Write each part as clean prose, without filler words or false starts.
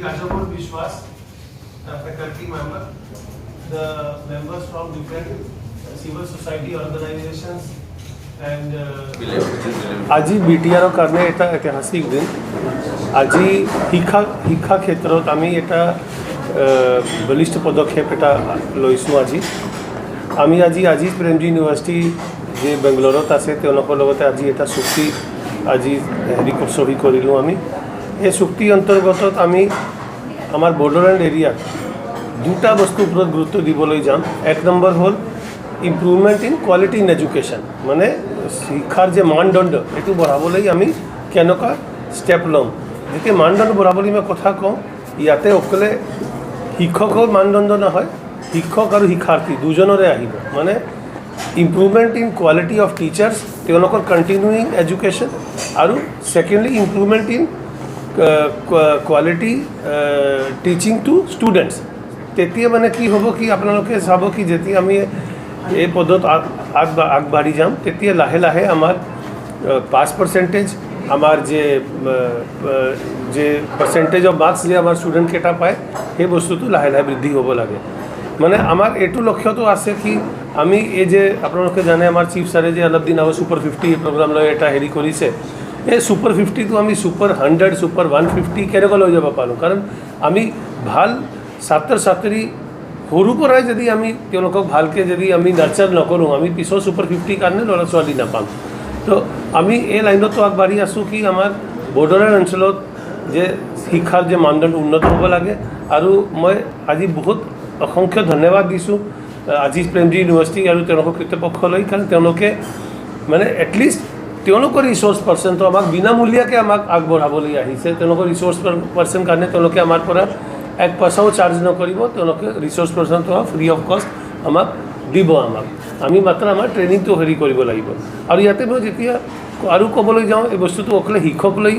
Kajapur Vishwas, faculty member. The members from different civil society organizations and আজি BTR কাৰণে এটা ঐতিহাসিক দিন। আজি শিক্ষা ক্ষেত্ৰত আমি এটা বলিষ্ঠ পদক্ষেপ এটা লৈছোঁ। আমি আজি প্ৰেমজী ইউনিভাৰ্চিটি যে বেংগলোৰত আছে তেওঁলোকৰ লগতে আজি এটা চুক্তি সহি কৰিলোঁ। আমি এই চুক্তি অন্তৰ্গত আমি আমাৰ বৰ্ডাৰলেণ্ড এৰিয়াত দুটা বস্তুৰ ওপৰত গুৰুত্ব দিবলৈ যাম। এক নম্বৰ হ'ল improvement in quality in education, মানে শিক্ষাৰ যে মানদণ্ড সেইটো বঢ়াবলৈ আমি কেনেকুৱা ষ্টেপ ল'ম। যেতিয়া মানদণ্ড বঢ়াবলৈ মই কথা কওঁ, ইয়াতে অকলে শিক্ষকৰ মানদণ্ড নহয়, শিক্ষক আৰু শিক্ষাৰ্থী দুজনৰে আহিব। মানে improvement in quality of teachers, তেওঁলোকৰ কণ্টিনিউইং এডুকেশ্যন, আৰু secondly improvement in quality teaching to students. তেতিয়া মানে কি হ'ব কি আপোনালোকে চাব কি যেতিয়া আমি এই পদত আগবাঢ়ি যাম, তেতিয়া লাহে লাহে আমাৰ পাছ পাৰ্চেণ্টেজ, আমাৰ যে পাৰ্চেণ্টেজ অফ মাৰ্কছ যে আমাৰ ষ্টুডেণ্টকেইটা পায়, সেই বস্তুটো লাহে লাহে বৃদ্ধি হ'ব লাগে। মানে আমাৰ এইটো লক্ষ্যটো আছে কি আমি এই যে আপোনালোকে জানে আমাৰ চিফ ছাৰে যে অলপ দিন আগত ছুপাৰ 50 প্ৰগ্ৰাম লৈ এটা কৰিছে। এই ছুপাৰ 50টো আমি ছুপাৰ 100, ছুপাৰ 150 কেনেকৈ লৈ যাব পাৰোঁ। কাৰণ আমি ভাল ছাত্ৰ ছাত্ৰী সৰুৰ পৰাই যদি আমি তেওঁলোকক ভালকৈ যদি আমি নাৰ্চাৰ নকৰোঁ, আমি পিছৰ ছুপাৰ 50 কাৰণে ল'ৰা ছোৱালী নাপাম। তো আমি এই লাইনতো আগবাঢ়ি আছোঁ কি আমাৰ বৰ্ডাৰলেণ্ড অঞ্চলত যে শিক্ষাৰ যে মানদণ্ড উন্নত হ'ব লাগে। আৰু মই আজি বহুত অসংখ্য ধন্যবাদ দিছোঁ আজি প্ৰেমজী ইউনিভাৰ্চিটি আৰু তেওঁলোকৰ কৰ্তৃপক্ষলৈ, কাৰণ তেওঁলোকে মানে এটলিষ্ট তেওঁলোকৰ ৰিচোৰ্চ পাৰ্চনটো আমাক বিনামূলীয়াকৈ আমাক আগবঢ়াবলৈ আহিছে। তেওঁলোকৰ ৰিচোৰ্চ পাৰ্চন কাৰণে তেওঁলোকে আমাৰ পৰা এক পইচাও চাৰ্জ নকৰিব, তেওঁলোকে ৰিচোৰ্চ পাৰ্চনটো ফ্ৰী অফ কষ্ট আমাক দিব। আমি মাত্ৰ আমাৰ ট্ৰেইনিংটো কৰিব লাগিব। আৰু ইয়াতে মই যেতিয়া আৰু ক'বলৈ যাওঁ, এই বস্তুটো অকলে শিক্ষকলৈ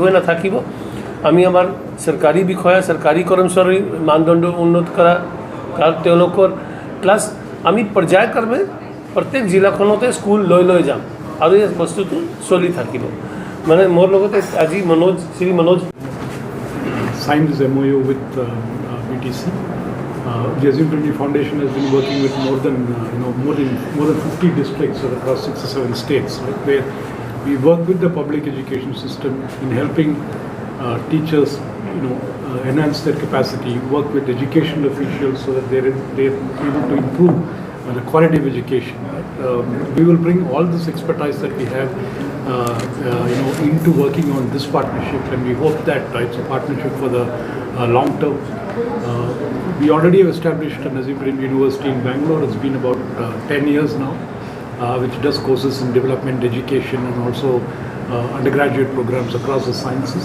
হৈ নাথাকিব। আমি আমাৰ চৰকাৰী বিষয়া, চৰকাৰী কৰ্মচাৰীৰ মানদণ্ড উন্নত কৰা, তেওঁলোকৰ ক্লাছ আমি পৰ্যায়ক্ৰমে প্ৰত্যেক জিলাখনতে স্কুল লৈ যাম আৰু এই বস্তুটো চলি থাকিব। মানে মোৰ লগতে আজি Shri Manoj signed this MOU with BTC. The Azim Premji Foundation has been working with more than 50 districts across 6 or 7 states, right, where we work with the public education system in helping teachers, enhance their capacity, work with educational officials so that they're able to improve the quality of education. We will bring all this expertise that we have, into working on this partnership, and we hope that it's a partnership for the long term. We already have established an Azim Premji University in Bangalore. It's been about 10 years now, which does courses in development education and also undergraduate programs across the sciences.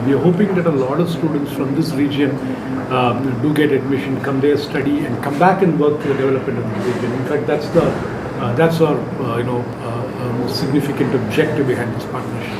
We are hoping that a lot of students from this region do get admission, come there, study, and come back and work for the development of the region. In fact, that's our most significant objective behind this partnership.